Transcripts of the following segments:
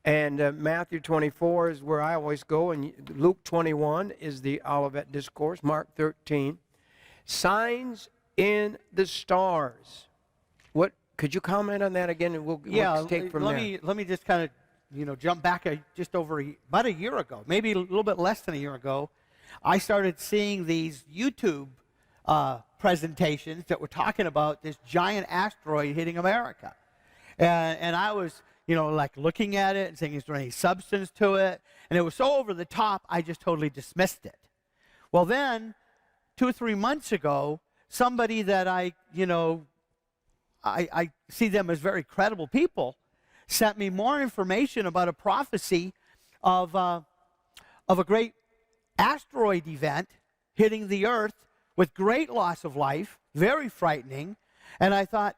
And Matthew 24 is where I always go, and Luke 21 is the Olivet Discourse, Mark 13. Signs in the stars. What could you comment on that again, and we'll take from there. Let me just kind of jump back just over about a year ago, maybe a little bit less than a year ago. I started seeing these YouTube presentations that were talking about this giant asteroid hitting America, and I was like looking at it and saying, is there any substance to it? And it was so over the top, I just totally dismissed it. Well, then 2 or 3 months ago, somebody that I see them as very credible people, sent me more information about a prophecy of a great asteroid event hitting the earth with great loss of life, very frightening. And I thought,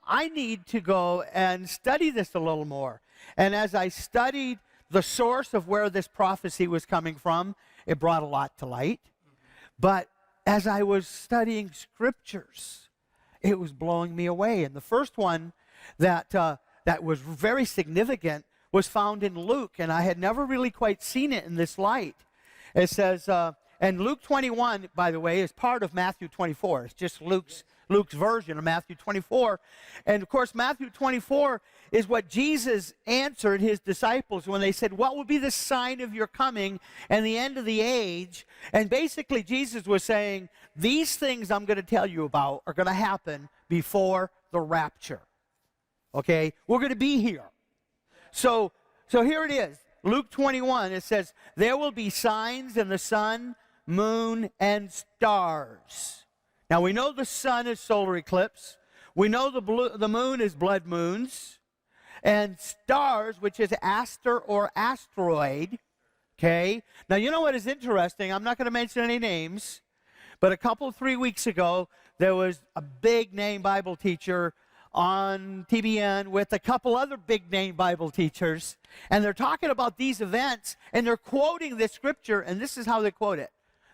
I need to go and study this a little more. And as I studied the source of where this prophecy was coming from, it brought a lot to light. But as I was studying scriptures, it was blowing me away. And the first one that was very significant was found in Luke, and I had never really quite seen it in this light. It says, and Luke 21, by the way, is part of Matthew 24. It's just Luke's version of Matthew 24. And of course, Matthew 24 is what Jesus answered his disciples when they said, what will be the sign of your coming and the end of the age? And basically, Jesus was saying, these things I'm going to tell you about are going to happen before the rapture. Okay? We're going to be here. So here it is. Luke 21, it says, there will be signs in the sun, moon, and stars. Now, we know the sun is solar eclipse. We know the moon is blood moons. And stars, which is aster or asteroid. Okay? Now, you know what is interesting? I'm not going to mention any names. But 3 weeks ago, there was a big-name Bible teacher on TBN with a couple other big-name Bible teachers. And they're talking about these events, and they're quoting this scripture, and this is how they quote it.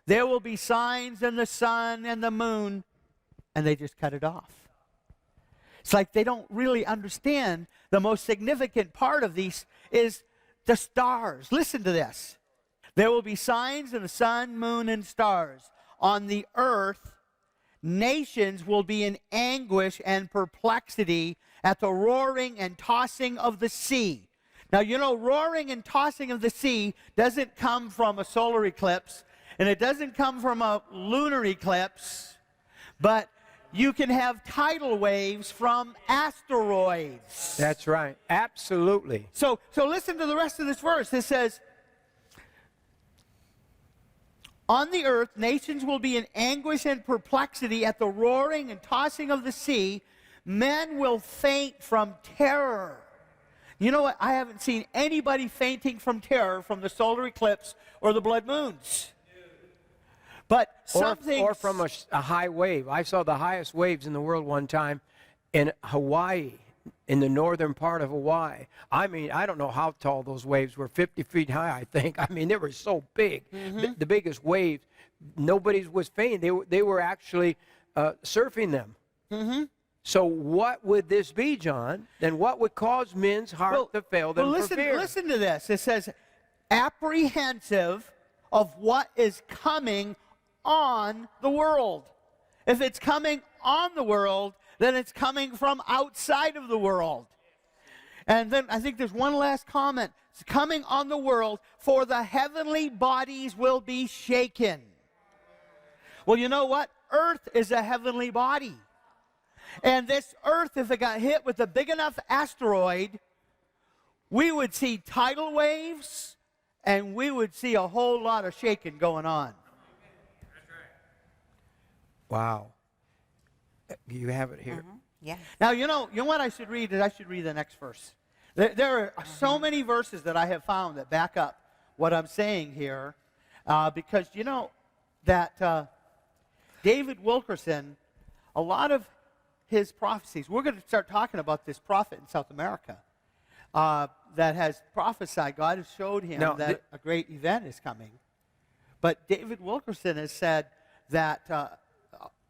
There will be signs in the sun and the moon, and they just cut it off. It's like they don't really understand the most significant part of these is the stars. Listen to this. There will be signs in the sun, moon, and stars. On the earth, nations will be in anguish and perplexity at the roaring and tossing of the sea. Now, roaring and tossing of the sea doesn't come from a solar eclipse, and it doesn't come from a lunar eclipse, but you can have tidal waves from asteroids. That's right. Absolutely. So listen to the rest of this verse. It says, on the earth, nations will be in anguish and perplexity at the roaring and tossing of the sea. Men will faint from terror. You know what? I haven't seen anybody fainting from terror from the solar eclipse or the blood moons. But or from a high wave. I saw the highest waves in the world one time in Hawaii, in the northern part of Hawaii. I mean, I don't know how tall those waves were, 50 feet high, I think. I mean, they were so big. Mm-hmm. The biggest waves, nobody was fainting. They were actually surfing them. Mm-hmm. So what would this be, John? Then what would cause men's heart to fail them for fear? Listen to this. It says, apprehensive of what is coming on the world. If it's coming on the world, then it's coming from outside of the world. And then I think there's one last comment. It's coming on the world, for the heavenly bodies will be shaken. Well, you know what? Earth is a heavenly body. And this earth, if it got hit with a big enough asteroid, we would see tidal waves, and we would see a whole lot of shaking going on. Wow. You have it here. Mm-hmm. Yeah. Now, you know what I should read is I should read the next verse. There are so many verses that I have found that back up what I'm saying here, because you know that David Wilkerson, a lot of his prophecies, we're going to start talking about this prophet in South America that has prophesied. God has showed him that a great event is coming. But David Wilkerson has said that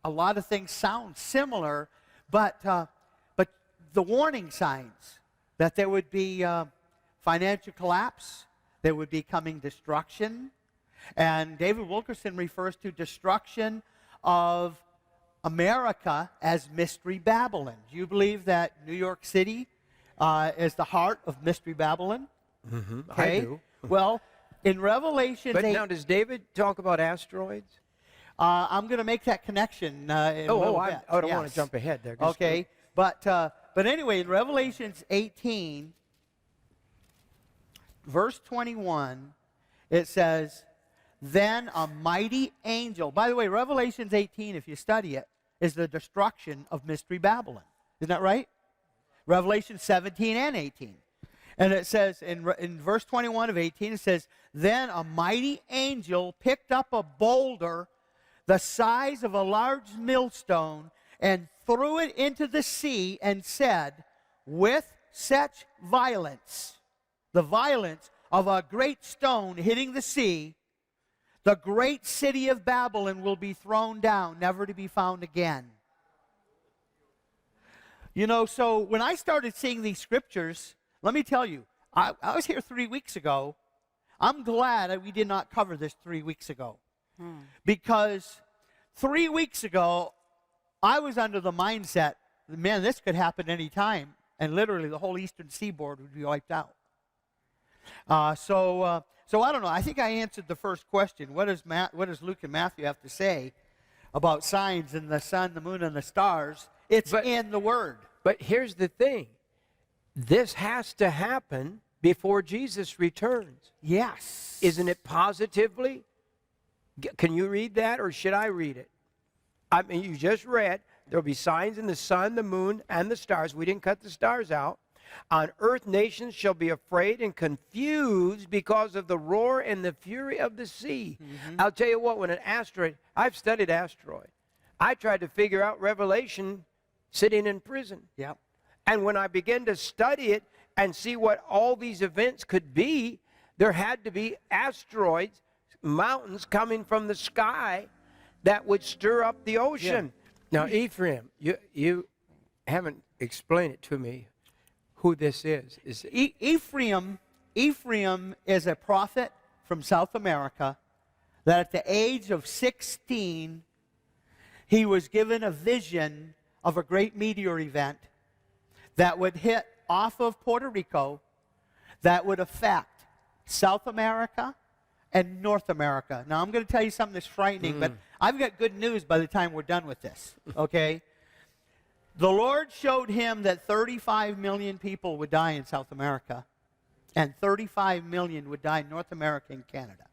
a lot of things sound similar, but the warning signs that there would be financial collapse. There would be coming destruction. And David Wilkerson refers to destruction of America as Mystery Babylon. Do you believe that New York City is the heart of Mystery Babylon? Mm-hmm. Okay. I do. Well, in Revelation... But now, does David talk about asteroids? I'm going to make that connection in a little bit. I don't want Yes. to jump ahead there. Just Okay. But anyway, in Revelations 18, verse 21, it says, then a mighty angel. By the way, Revelations 18, if you study it, is the destruction of Mystery Babylon. Isn't that right? Revelation 17 and 18. And it says in verse 21 of 18, it says, then a mighty angel picked up a boulder the size of a large millstone and threw it into the sea and said, with such violence, the violence of a great stone hitting the sea, the great city of Babylon will be thrown down, never to be found again. You know, so when I started seeing these scriptures, let me tell you, I was here 3 weeks ago. I'm glad that we did not cover this 3 weeks ago. Because 3 weeks ago, I was under the mindset, man, this could happen any time, and literally the whole eastern seaboard would be wiped out. So I don't know. I think I answered the first question. What does Luke and Matthew have to say about signs in the sun, the moon, and the stars? It's in the Word. But here's the thing. This has to happen before Jesus returns. Yes. Isn't it positively? Can you read that, or should I read it? I mean, you just read, there'll be signs in the sun, the moon, and the stars. We didn't cut the stars out. On earth, nations shall be afraid and confused because of the roar and the fury of the sea. Mm-hmm. I'll tell you what, when an asteroid, I've studied asteroid. I tried to figure out Revelation sitting in prison. Yep. And when I began to study it and see what all these events could be, there had to be asteroids, mountains coming from the sky that would stir up the ocean. Yeah. Now, Ephraim, you haven't explained it to me who this is. Ephraim is a prophet from South America that at the age of 16, he was given a vision of a great meteor event that would hit off of Puerto Rico that would affect South America and North America. Now, I'm going to tell you something that's frightening, but I've got good news by the time we're done with this, okay? The Lord showed him that 35 million people would die in South America, and 35 million would die in North America and Canada.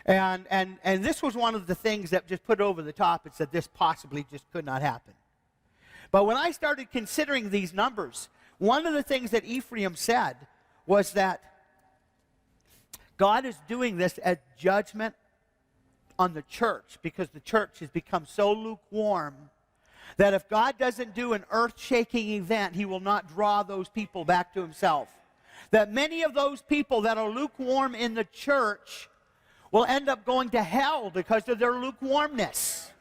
And this was one of the things that just put over the top and said this possibly just could not happen. But when I started considering these numbers, one of the things that Ephraim said was that God is doing this as judgment on the church because the church has become so lukewarm that if God doesn't do an earth-shaking event, he will not draw those people back to himself. That many of those people that are lukewarm in the church will end up going to hell because of their lukewarmness.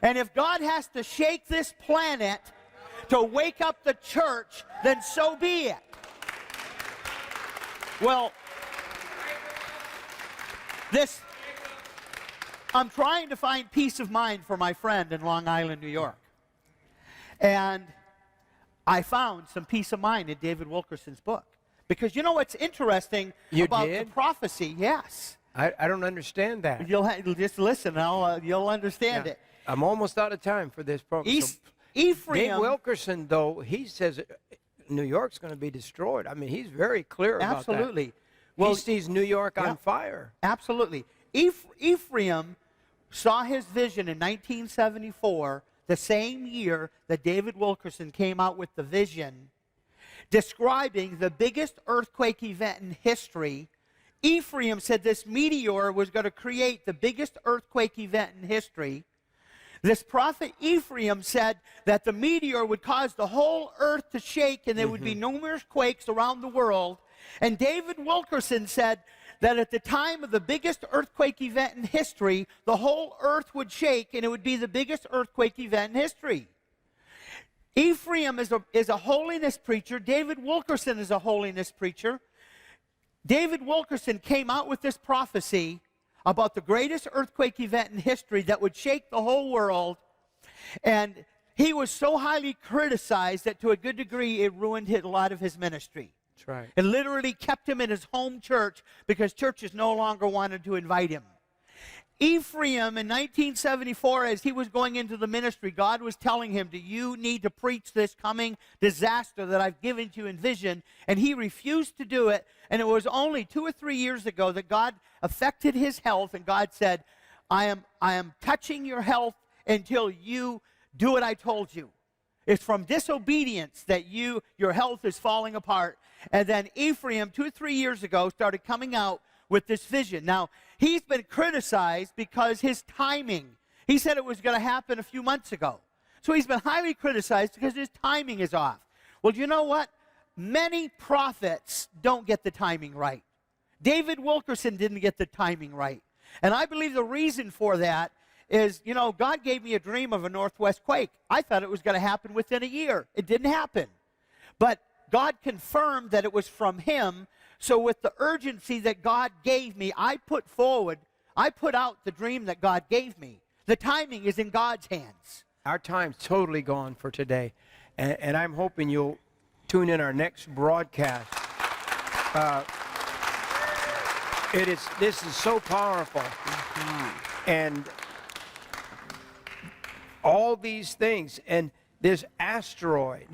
And if God has to shake this planet to wake up the church, then so be it. Well, I'm trying to find peace of mind for my friend in Long Island, New York. And I found some peace of mind in David Wilkerson's book. Because you know what's interesting about the prophecy? Yes. I don't understand that. You'll just listen, you'll understand it. I'm almost out of time for this program. Ephraim. Dave Wilkerson, though, he says New York's going to be destroyed. I mean, he's very clear about that. Absolutely. Well, he sees New York on fire. Absolutely. Ephraim saw his vision in 1974, the same year that David Wilkerson came out with the vision, describing the biggest earthquake event in history. Ephraim said this meteor was going to create the biggest earthquake event in history. This prophet Ephraim said that the meteor would cause the whole earth to shake and there would be numerous quakes around the world. And David Wilkerson said that at the time of the biggest earthquake event in history, the whole earth would shake and it would be the biggest earthquake event in history. Ephraim is a holiness preacher. David Wilkerson is a holiness preacher. David Wilkerson came out with this prophecy about the greatest earthquake event in history that would shake the whole world. And he was so highly criticized that to a good degree it ruined a lot of his ministry. That's right. It literally kept him in his home church because churches no longer wanted to invite him. Ephraim in 1974, as he was going into the ministry, God was telling him, you need to preach this coming disaster that I've given to you in vision. And he refused to do it. And it was only 2 or 3 years ago that God affected his health. And God said, I am touching your health until you do what I told you. It's from disobedience that your health is falling apart. And then Ephraim, 2 or 3 years ago, started coming out with this vision. Now, he's been criticized because his timing. He said it was going to happen a few months ago. So he's been highly criticized because his timing is off. Well, you know what? Many prophets don't get the timing right. David Wilkerson didn't get the timing right. And I believe the reason for that is, God gave me a dream of a northwest quake. I thought it was going to happen within a year. It didn't happen. But God confirmed that it was from him. So with the urgency that God gave me, I put out the dream that God gave me. The timing is in God's hands. Our time's totally gone for today. And I'm hoping you'll tune in our next broadcast. This is so powerful. And all these things, and this asteroid,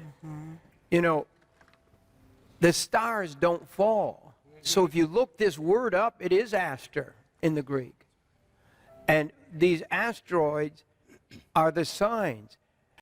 the stars don't fall. So if you look this word up, it is aster in the Greek. And these asteroids are the signs.